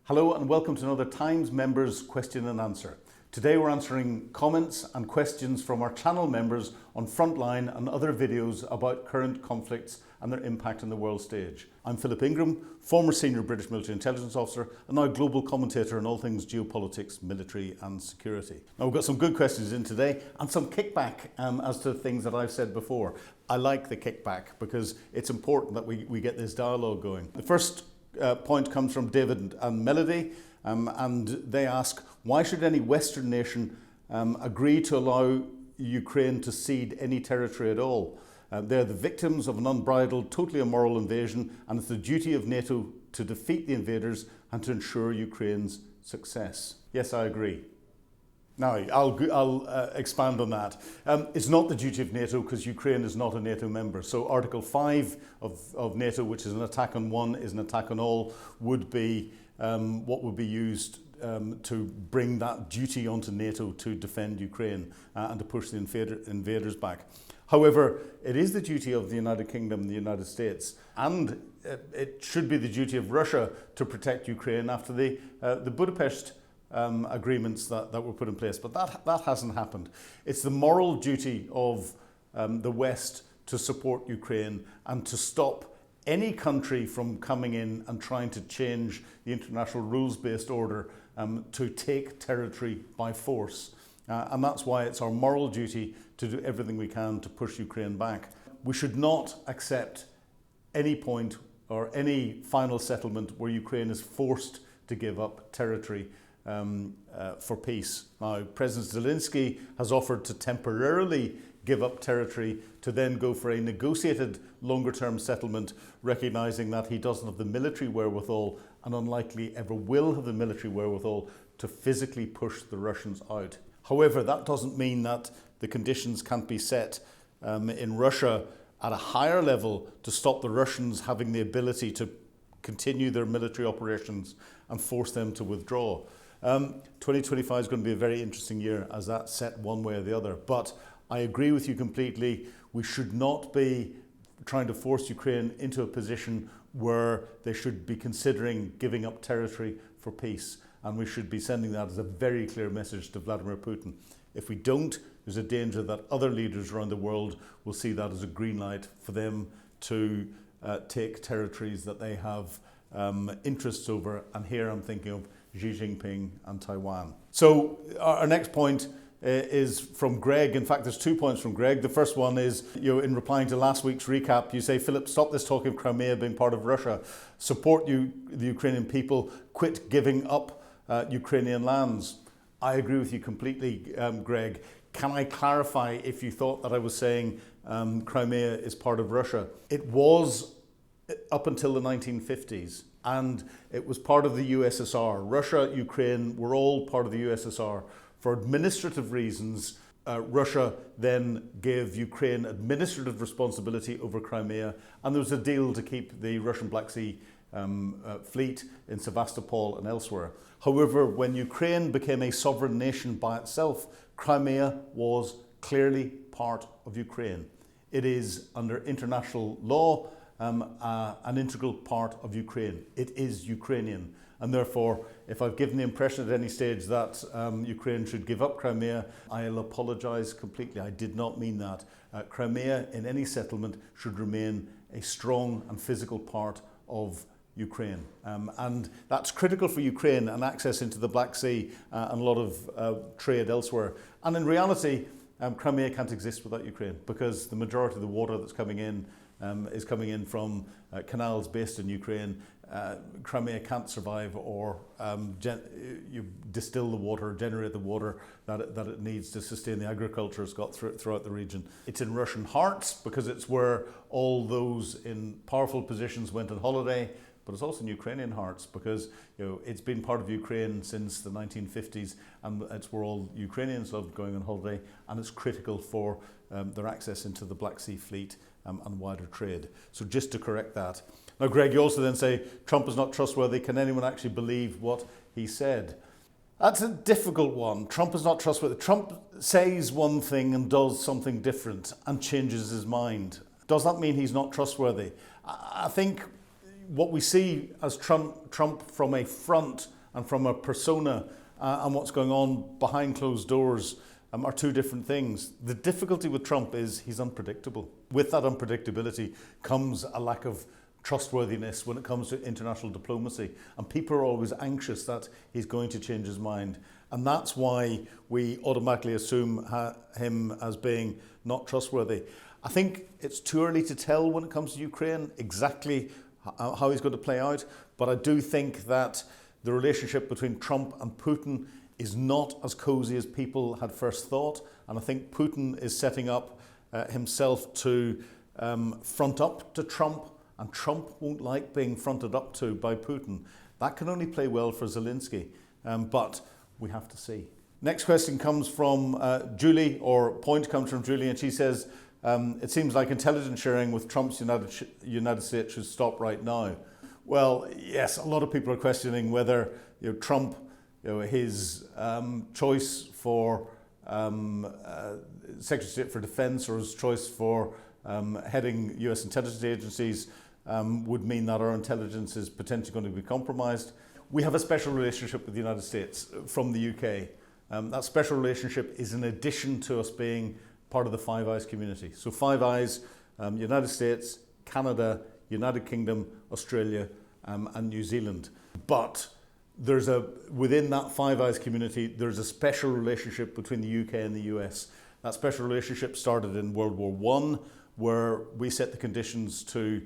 Hello and welcome to another Times Members Question and Answer. Today we're answering comments and questions from our channel members on Frontline and other videos about current conflicts and their impact on the world stage. I'm Philip Ingram, former senior British military intelligence officer and now global commentator on all things geopolitics, military and security. Now we've got some good questions in today and some kickback as to things that I've said before. I like the kickback because it's important that we get this dialogue going. The first point comes from David and Melody, and they ask, why should any Western nation agree to allow Ukraine to cede any territory at all? They're the victims of an unbridled, totally immoral invasion, and it's the duty of NATO to defeat the invaders and to ensure Ukraine's success. Yes, I agree. Now, I'll expand on that. It's not the duty of NATO because Ukraine is not a NATO member. So Article 5 of NATO, which is an attack on one is an attack on all, would be what would be used to bring that duty onto NATO to defend Ukraine and to push the invaders back. However, it is the duty of the United Kingdom and the United States, and it should be the duty of Russia to protect Ukraine after the Budapest agreements that were put in place, but that hasn't happened. It's the moral duty of the West to support Ukraine and to stop any country from coming in and trying to change the international rules-based order to take territory by force. And that's why it's our moral duty to do everything we can to push Ukraine back. We should not accept any point or any final settlement where Ukraine is forced to give up territory for peace. Now, President Zelensky has offered to temporarily give up territory to then go for a negotiated longer-term settlement, recognising that he doesn't have the military wherewithal and unlikely ever will have the military wherewithal to physically push the Russians out. However, that doesn't mean that the conditions can't be set in Russia at a higher level to stop the Russians having the ability to continue their military operations and force them to withdraw. 2025 is going to be a very interesting year as that's set one way or the other. But I agree with you completely. We should not be trying to force Ukraine into a position where they should be considering giving up territory for peace. And we should be sending that as a very clear message to Vladimir Putin. If we don't, there's a danger that other leaders around the world will see that as a green light for them to take territories that they have interests over. And here I'm thinking of Xi Jinping and Taiwan. So our next point is from Greg. In fact, there's 2 points from Greg. The first one is, in replying to last week's recap, you say, Philip, stop this talk of Crimea being part of Russia. Support the Ukrainian people. Quit giving up Ukrainian lands. I agree with you completely, Greg. Can I clarify if you thought that I was saying Crimea is part of Russia? It was up until the 1950s. And it was part of the USSR. Russia, Ukraine were all part of the USSR. For administrative reasons, Russia then gave Ukraine administrative responsibility over Crimea, and there was a deal to keep the Russian Black Sea fleet in Sevastopol and elsewhere. However, when Ukraine became a sovereign nation by itself, Crimea was clearly part of Ukraine. It is, under international law, an integral part of Ukraine. It is Ukrainian, and therefore, if I've given the impression at any stage that Ukraine should give up Crimea, I'll apologise completely. I did not mean that. Crimea, in any settlement, should remain a strong and physical part of Ukraine, and that's critical for Ukraine and access into the Black Sea and a lot of trade elsewhere. And in reality, Crimea can't exist without Ukraine because the majority of the water that's coming in is coming in from canals based in Ukraine. Crimea can't survive or you distill the water, generate the water that it needs to sustain the agriculture it's got throughout the region. It's in Russian hearts because it's where all those in powerful positions went on holiday, but it's also in Ukrainian hearts because it's been part of Ukraine since the 1950s and it's where all Ukrainians love going on holiday, and it's critical for their access into the Black Sea fleet and wider trade. So just to correct that. Now, Greg, you also then say Trump is not trustworthy. Can anyone actually believe what he said? That's a difficult one. Trump is not trustworthy. Trump says one thing and does something different and changes his mind. Does that mean he's not trustworthy? I think what we see as Trump from a front and from a persona and what's going on behind closed doors are two different things. The difficulty with Trump is he's unpredictable. With that unpredictability comes a lack of trustworthiness when it comes to international diplomacy, and people are always anxious that he's going to change his mind, and that's why we automatically assume him as being not trustworthy. I think it's too early to tell when it comes to Ukraine exactly how he's going to play out, but I do think that the relationship between Trump and Putin is not as cozy as people had first thought, and I think Putin is setting up himself to front up to Trump, and Trump won't like being fronted up to by Putin. That can only play well for Zelensky, but we have to see. Next question comes from Julie, or point comes from Julie, and she says, it seems like intelligence sharing with Trump's United States should stop right now. Well, yes, a lot of people are questioning whether Trump, his choice for Secretary of State for Defense or his choice for heading US intelligence agencies would mean that our intelligence is potentially going to be compromised. We have a special relationship with the United States from the UK. That special relationship is in addition to us being part of the Five Eyes community. So Five Eyes, United States, Canada, United Kingdom, Australia, and New Zealand. But within that Five Eyes community, there's a special relationship between the UK and the US. That special relationship started in World War I, where we set the conditions to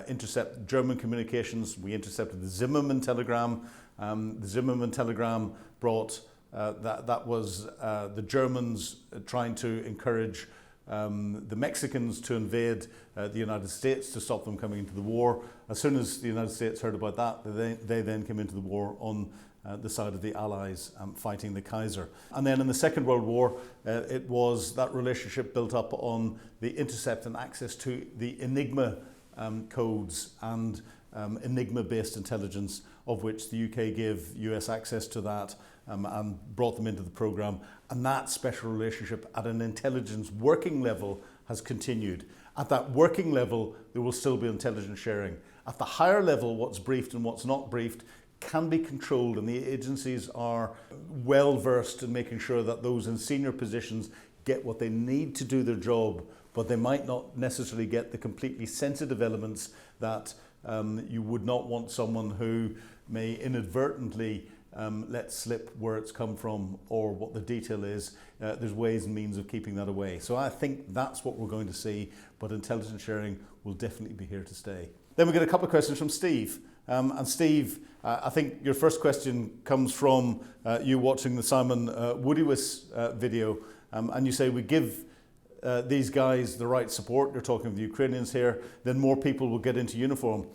intercept German communications. We intercepted the Zimmermann telegram. The Zimmermann telegram brought, that was the Germans trying to encourage the Mexicans to invade the United States to stop them coming into the war. As soon as the United States heard about that, they then came into the war on the side of the Allies fighting the Kaiser. And then in the Second World War, it was that relationship built up on the intercept and access to the Enigma codes and Enigma-based intelligence, of which the UK gave US access to that and brought them into the programme. And that special relationship at an intelligence working level has continued. At that working level, there will still be intelligence sharing. At the higher level, what's briefed and what's not briefed can be controlled, and the agencies are well versed in making sure that those in senior positions get what they need to do their job, but they might not necessarily get the completely sensitive elements that you would not want someone who may inadvertently let slip where it's come from or what the detail is. There's ways and means of keeping that away. So I think that's what we're going to see, but intelligence sharing will definitely be here to stay. Then we get a couple of questions from Steve. And Steve, I think your first question comes from you watching the Simon Woodiwiss video, and you say we give these guys the right support. You're talking of the Ukrainians here, then more people will get into uniform.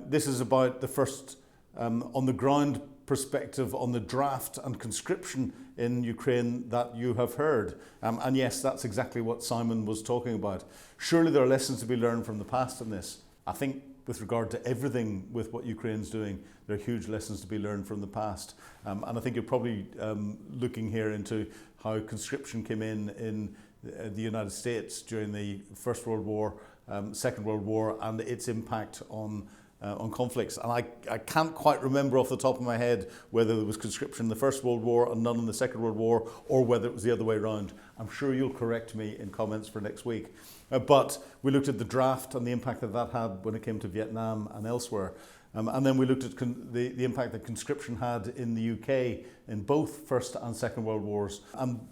This is about the first on the ground perspective on the draft and conscription in Ukraine that you have heard. And yes, that's exactly what Simon was talking about. Surely there are lessons to be learned from the past in this. I think with regard to everything with what Ukraine's doing, there are huge lessons to be learned from the past. And I think you're probably looking here into how conscription came in the United States during the First World War, Second World War, and its impact on conflicts. And I can't quite remember off the top of my head whether there was conscription in the First World War and none in the Second World War, or whether it was the other way around. I'm sure you'll correct me in comments for next week. But we looked at the draft and the impact that that had when it came to Vietnam and elsewhere. And then we looked at the impact that conscription had in the UK in both First and Second World Wars. And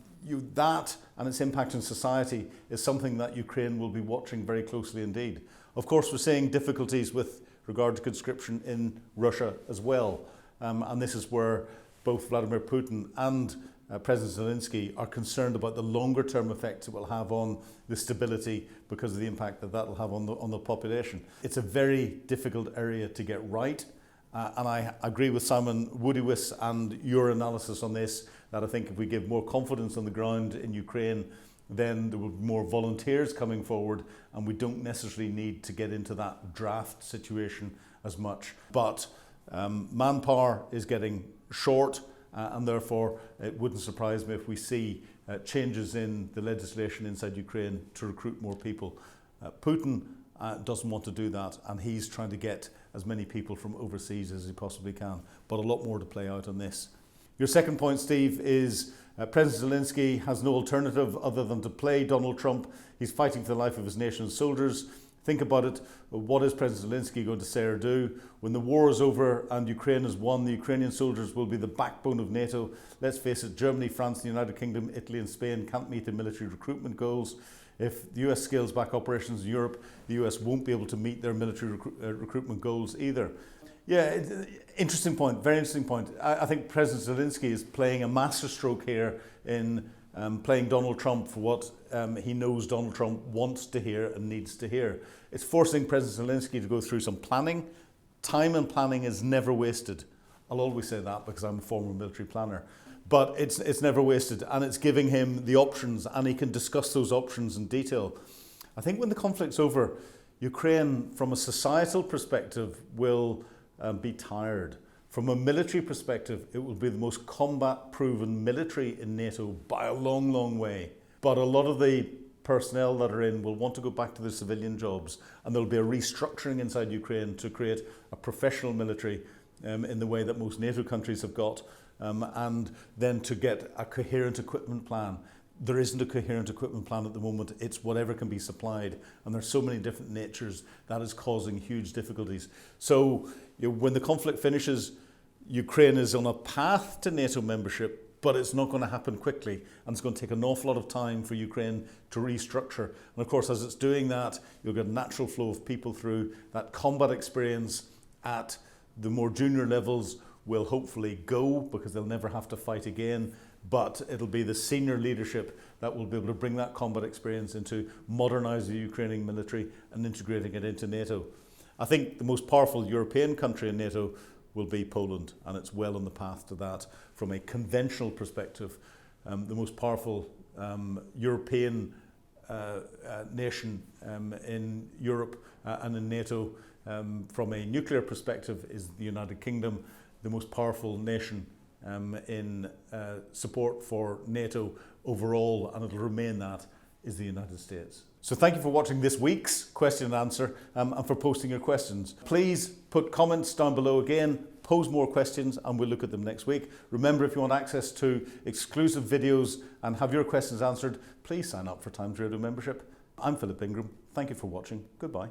that and its impact on society is something that Ukraine will be watching very closely indeed. Of course, we're seeing difficulties with regard to conscription in Russia as well. And this is where both Vladimir Putin and President Zelensky are concerned about the longer term effects it will have on the stability because of the impact that that will have on the population. It's a very difficult area to get right. And I agree with Simon Woodiwiss and your analysis on this, that I think if we give more confidence on the ground in Ukraine, then there will be more volunteers coming forward, and we don't necessarily need to get into that draft situation as much. But manpower is getting short, and therefore it wouldn't surprise me if we see changes in the legislation inside Ukraine to recruit more people. Putin doesn't want to do that, and he's trying to get as many people from overseas as he possibly can. But a lot more to play out on this. Your second point, Steve, is President Zelensky has no alternative other than to play Donald Trump. He's fighting for the life of his nation's soldiers. Think about it. What is President Zelensky going to say or do? When the war is over and Ukraine has won, the Ukrainian soldiers will be the backbone of NATO. Let's face it, Germany, France, the United Kingdom, Italy and Spain can't meet their military recruitment goals. If the US scales back operations in Europe, the US won't be able to meet their military recruitment goals either. Yeah, interesting point, very interesting point. I think President Zelensky is playing a masterstroke here in playing Donald Trump for what he knows Donald Trump wants to hear and needs to hear. It's forcing President Zelensky to go through some planning. Time and planning is never wasted. I'll always say that because I'm a former military planner. But it's never wasted, and it's giving him the options, and he can discuss those options in detail. I think when the conflict's over, Ukraine, from a societal perspective, will be tired. From a military perspective, it will be the most combat-proven military in NATO by a long, long way. But a lot of the personnel that are in will want to go back to their civilian jobs, and there'll be a restructuring inside Ukraine to create a professional military in the way that most NATO countries have got, and then to get a coherent equipment plan. There isn't a coherent equipment plan at the moment. It's whatever can be supplied, and there's so many different natures that is causing huge difficulties. So when the conflict finishes, Ukraine is on a path to NATO membership, but it's not going to happen quickly, and it's going to take an awful lot of time for Ukraine to restructure. And of course, as it's doing that, you'll get a natural flow of people through. That combat experience at the more junior levels will hopefully go, because they'll never have to fight again. But it'll be the senior leadership that will be able to bring that combat experience into modernising the Ukrainian military and integrating it into NATO. I think the most powerful European country in NATO will be Poland, and it's well on the path to that. From a conventional perspective, the most powerful European nation in Europe and in NATO, from a nuclear perspective, is the United Kingdom. The most powerful nation in support for NATO overall, and it'll remain that, is the United States. So thank you for watching this week's question and answer, and for posting your questions. Please put comments down below again, pose more questions, and we'll look at them next week. Remember, if you want access to exclusive videos and have your questions answered, please sign up for Times Radio membership. I'm Philip Ingram. Thank you for watching. Goodbye.